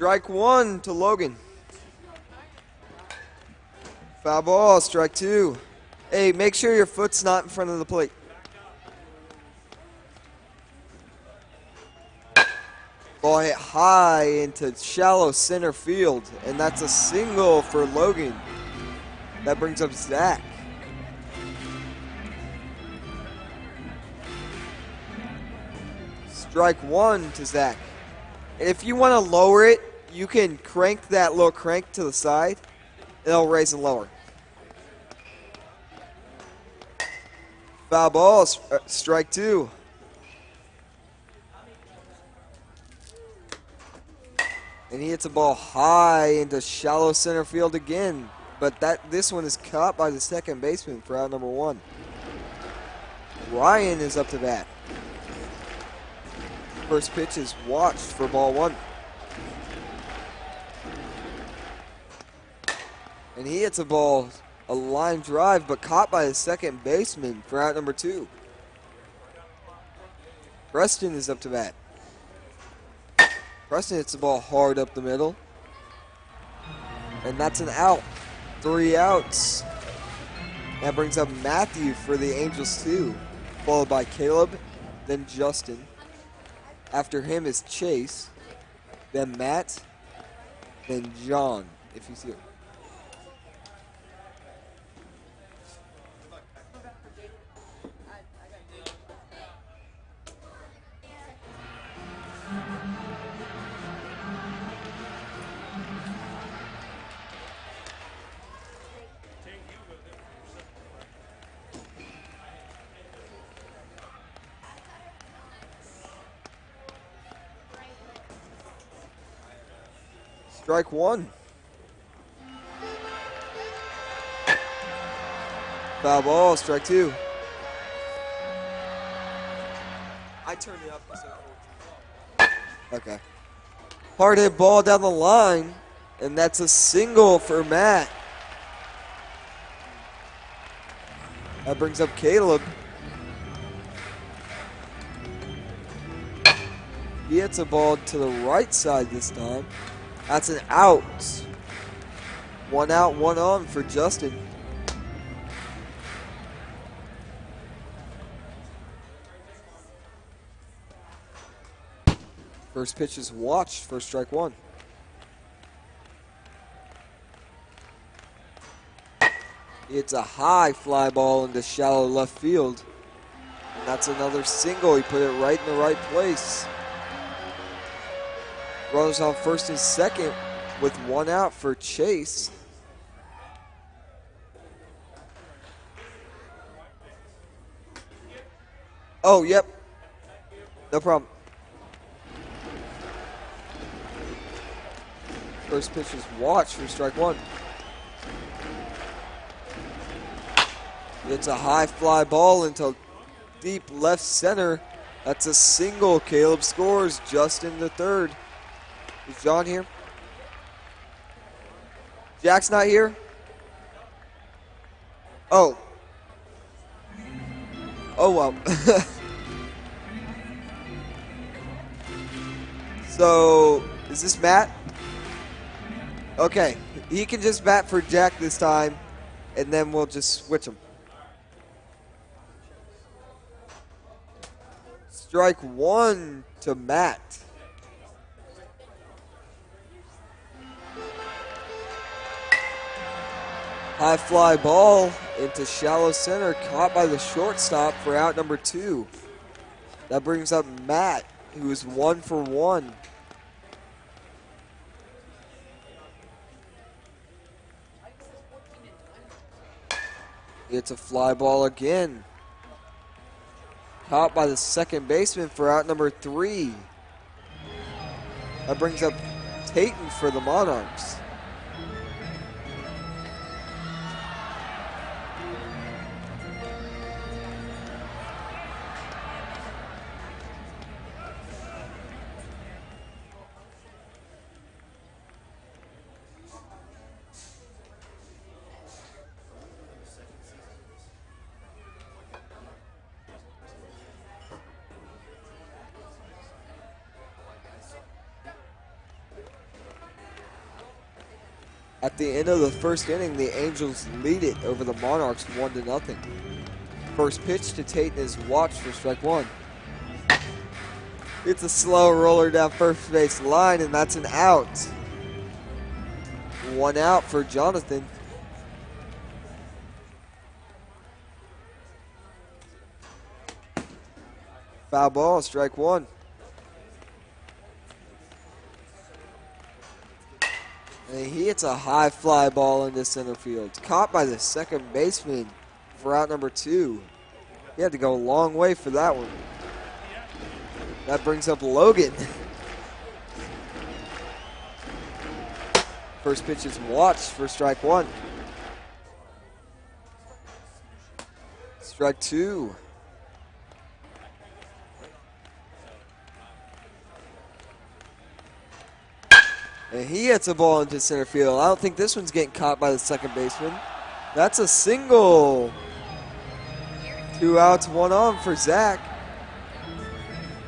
Strike one to Logan. Foul ball, strike two. Hey, make sure your foot's not in front of the plate. Ball hit high into shallow center field, and that's a single for Logan. That brings up Zach. Strike one to Zach. And if you want to lower it, you can crank that little crank to the side. It'll raise and lower. Foul ball, strike two. And he hits a ball high into shallow center field again. But this one is caught by the second baseman for out number one. Ryan is up to bat. First pitch is watched for ball one. And he hits a line drive, but caught by the second baseman for out number two. Preston is up to bat. Preston hits the ball hard up the middle. And that's an out. 3 outs. That brings up Matthew for the Angels too, followed by Caleb, then Justin. After him is Chase, then Matt, then John, if you see it. Strike one. Foul ball, strike two. I turned it up. Okay. Hard hit ball down the line, and that's a single for Matt. That brings up Caleb. He hits a ball to the right side this time. That's an out. 1 out, 1 on for Justin. First pitch is watched for strike one. It's a high fly ball into shallow left field. And that's another single. He put it right in the right place. Runners on first and second with 1 out for Chase. Oh, yep. No problem. First pitch is watched for strike one. It's a high fly ball into deep left center. That's a single. Caleb scores. Justin the third. Is John here? Jack's not here? Oh. Oh, well. So, is this Matt? Okay. He can just bat for Jack this time, and then we'll just switch him. Strike one to Matt. High fly ball into shallow center, caught by the shortstop for out number two. That brings up Matt, who is 1 for 1. It's a fly ball again. Caught by the second baseman for out number 3. That brings up Tayton for the Monarchs. At the end of the first inning, the Angels lead it over the Monarchs 1-0. First pitch to Tate is watched for strike one. It's a slow roller down first base line, and that's an out. One out for Jonathan. Foul ball, strike one. And he hits a high fly ball into center field. Caught by the second baseman for out number two. He had to go a long way for that one. That brings up Logan. First pitch is watched for strike one. Strike two. And he hits a ball into center field. I don't think this one's getting caught by the second baseman. That's a single. 2 outs, 1 on for Zach,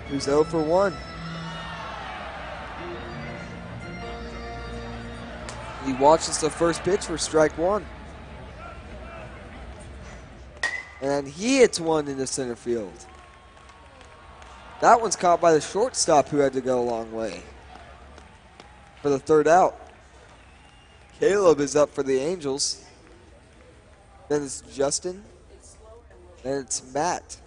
who's 0 for 1. He watches the first pitch for strike one. And he hits one into center field. That one's caught by the shortstop, who had to go a long way for the third out. Caleb is up for the Angels. Then it's Justin. Then it's Matt.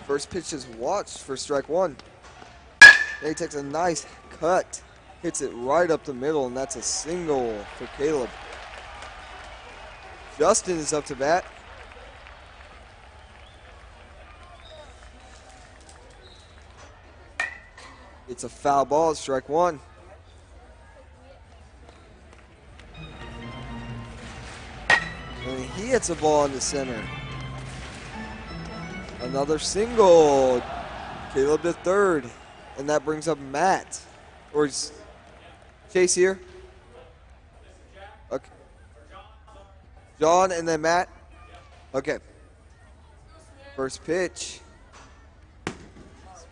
First pitch is watched for strike one. Then he takes a nice cut, hits it right up the middle, and that's a single for Caleb. Justin is up to bat. It's a foul ball, strike one. And he hits a ball in the center. Another single. Caleb to third. And that brings up Matt. Or is Chase here? Okay. John and then Matt? Okay. First pitch.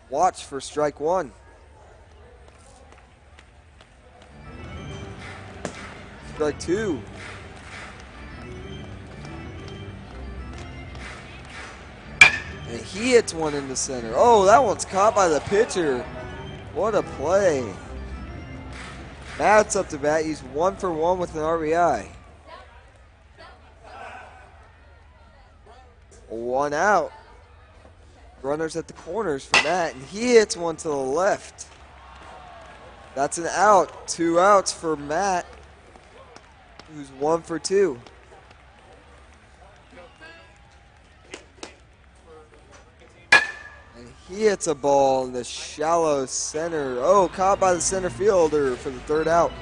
Watch for strike one. Strike two. And he hits one in the center. Oh, that one's caught by the pitcher. What a play. Matt's up to bat. He's 1 for 1 with an RBI. 1 out. Runners at the corners for Matt, and he hits one to the left. That's an out. 2 outs for Matt, who's 1 for 2. He hits a ball in the shallow center. Oh, caught by the center fielder for the third out.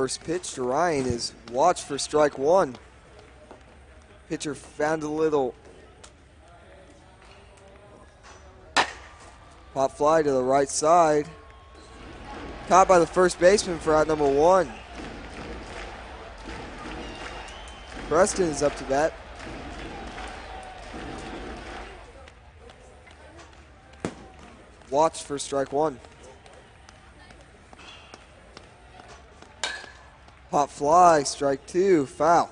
First pitch to Ryan is watch for strike one. Pitcher found a little pop fly to the right side. Caught by the first baseman for out number one. Preston is up to bat. Watch for strike one. Pop fly, strike two, foul.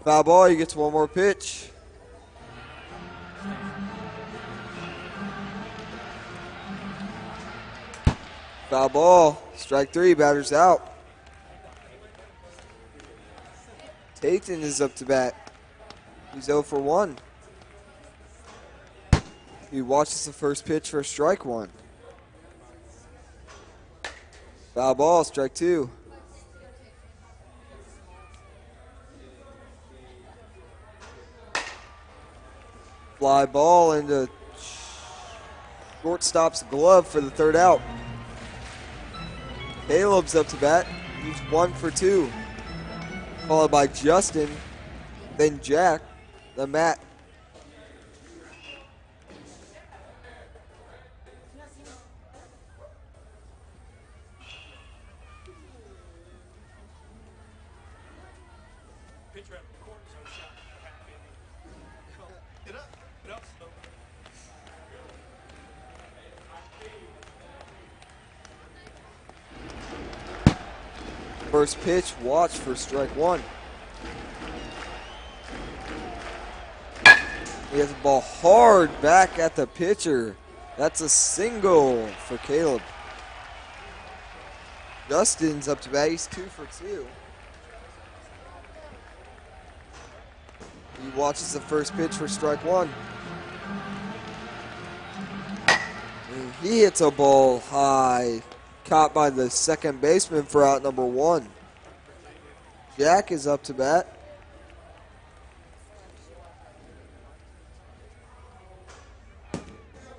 Foul ball, he gets one more pitch. Foul ball, strike three, batter's out. Tatum is up to bat. He's 0 for 1. He watches the first pitch for strike one. Foul ball, strike two. Fly ball into shortstop's glove for the third out. Caleb's up to bat. He's 1 for 2. Followed by Justin, then Jack, then Matt. First pitch, watch for strike one. He has the ball hard back at the pitcher. That's a single for Caleb. Justin's up to bat. He's 2 for 2. He watches the first pitch for strike one. And he hits a ball high. Caught by the second baseman for out number one. Jack is up to bat.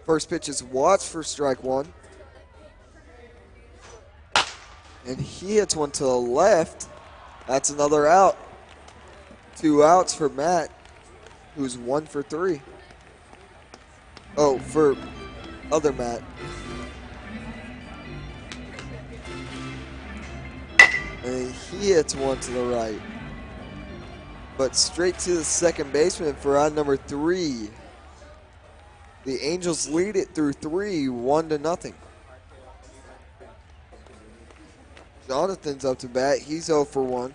First pitch is watch for strike one. And he hits one to the left. That's another out. 2 outs for Matt, who's 1 for 3. Oh, for other Matt. And he hits one to the right. But straight to the second baseman for out number 3. The Angels lead it through 3, 1-0. Jonathan's up to bat. He's 0 for 1.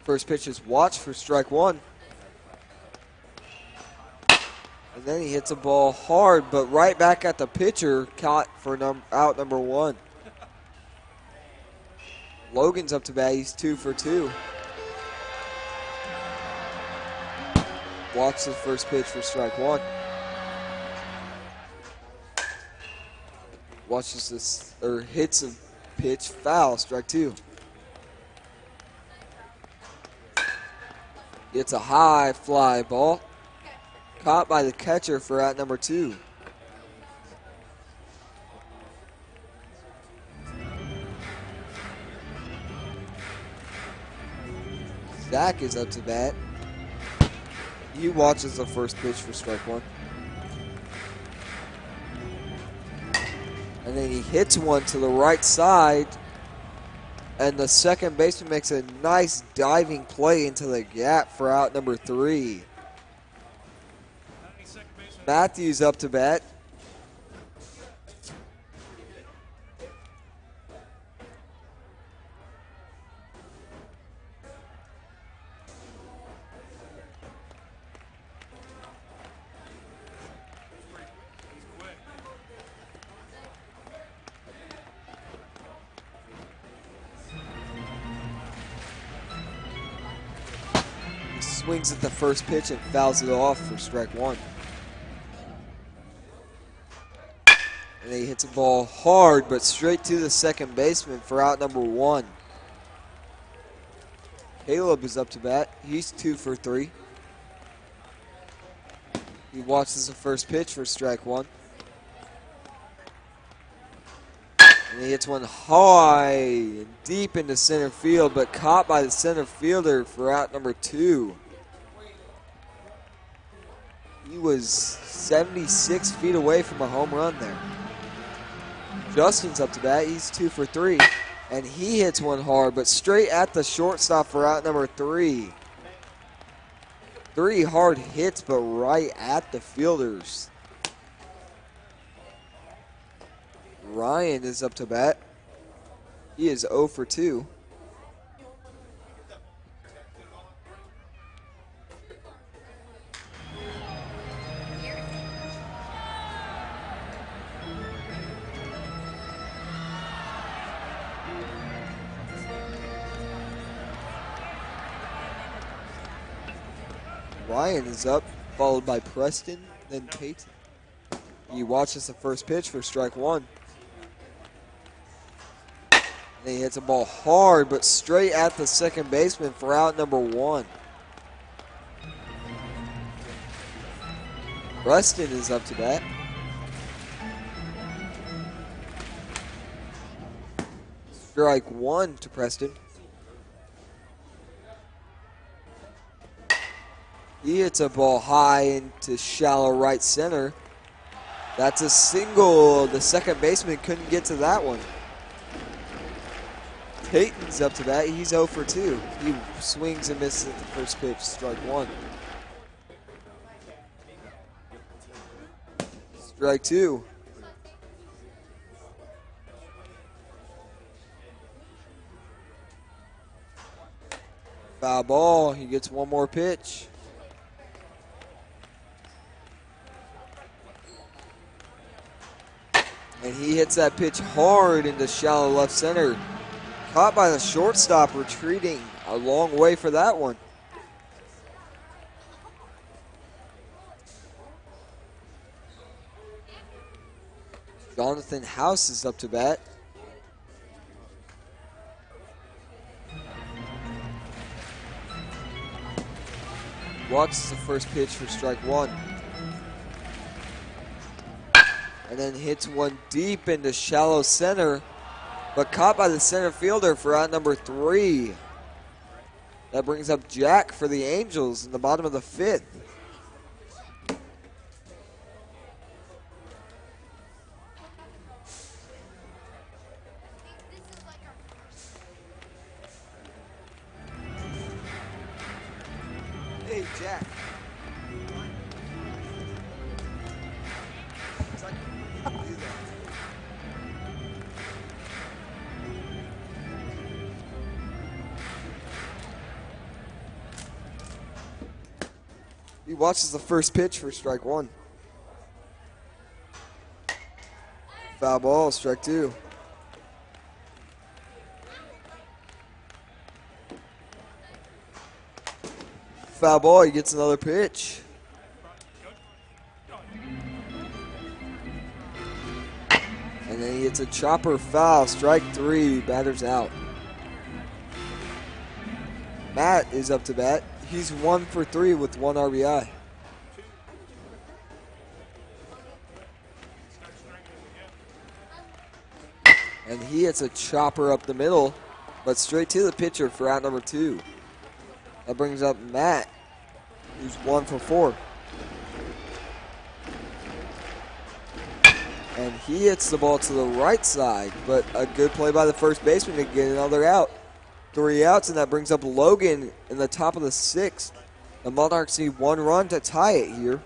First pitch is watch for strike one. And then he hits a ball hard, but right back at the pitcher, caught for out number one. Logan's up to bat. He's 2 for 2. Watch the first pitch for strike one. Watches this, or hits a pitch, foul, strike two. It's a high fly ball. Caught by the catcher for out number 2. Zach is up to bat. He watches the first pitch for strike one. And then he hits one to the right side. And the second baseman makes a nice diving play into the gap for out number 3. Matthews up to bat. swings at the first pitch and fouls it off for strike one. And he hits a ball hard, but straight to the second baseman for out number one. Caleb is up to bat. He's 2 for 3. He watches the first pitch for strike one. And he hits one high and deep into center field, but caught by the center fielder for out number 2. He was 76 feet away from a home run there. Justin's up to bat. He's 2 for 3. And he hits one hard, but straight at the shortstop for out number 3. 3 hard hits, but right at the fielders. Ryan is up to bat. He is 0 for 2. Ryan is up, followed by Preston, then Peyton. He watches the first pitch for strike one. And he hits a ball hard, but straight at the second baseman for out number 1. Preston is up to bat. Strike one to Preston. He hits a ball high into shallow right center. That's a single. The second baseman couldn't get to that one. Peyton's up to bat. He's 0 for 2. He swings and misses at the first pitch. Strike one. Strike two. Foul ball. He gets one more pitch. And he hits that pitch hard into shallow left center. Caught by the shortstop, retreating a long way for that one. Jonathan House is up to bat. Watches the first pitch for strike one. And then hits one deep into shallow center, but caught by the center fielder for out number 3. That brings up Jack for the Angels in the bottom of the 5th. Hey, Jack. He watches the first pitch for strike one. Foul ball, strike two. Foul ball, he gets another pitch. And then he hits a chopper foul, strike three, batter's out. Matt is up to bat. He's 1 for 3 with 1 RBI. And he hits a chopper up the middle, but straight to the pitcher for out number 2. That brings up Matt, who's 1 for 4. And he hits the ball to the right side, but a good play by the first baseman to get another out. 3 outs, and that brings up Logan in the top of the 6th. The Monarchs need 1 run to tie it here.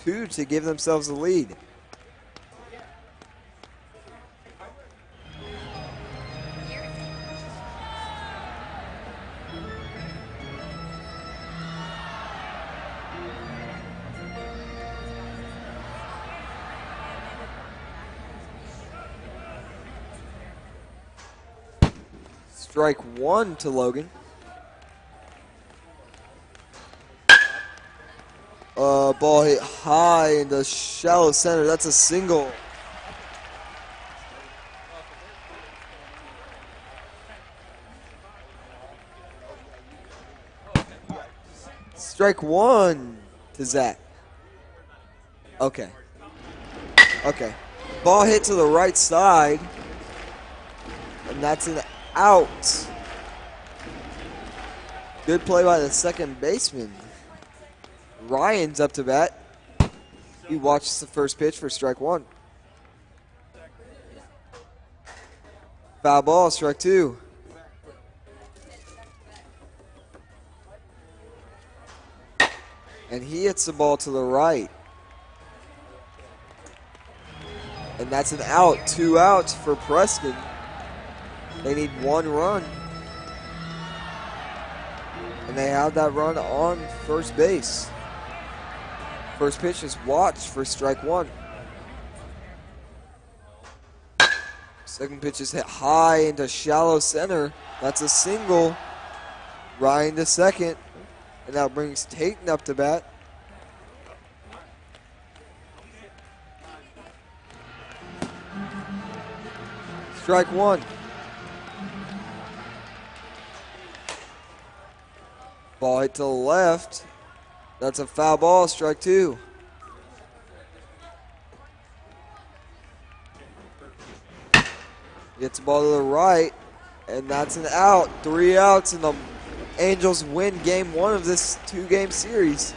2 to give themselves the lead. Strike one to Logan. Ball hit high in the shallow center. That's a single. Strike one to Zach. Okay. Okay. Ball hit to the right side. And that's an out. Good play by the second baseman. Ryan's up to bat. He watches the first pitch for strike one. Foul ball, strike two. And he hits the ball to the right. And that's an out. 2 outs for Preston. They need 1 run. And they have that run on first base. First pitch is watched for strike one. Second pitch is hit high into shallow center. That's a single. Ryan to second. And that brings Tayton up to bat. Strike one. Ball hit to the left. That's a foul ball, strike two. Gets the ball to the right, and that's an out. 3 outs, and the Angels win game one of this 2-game series.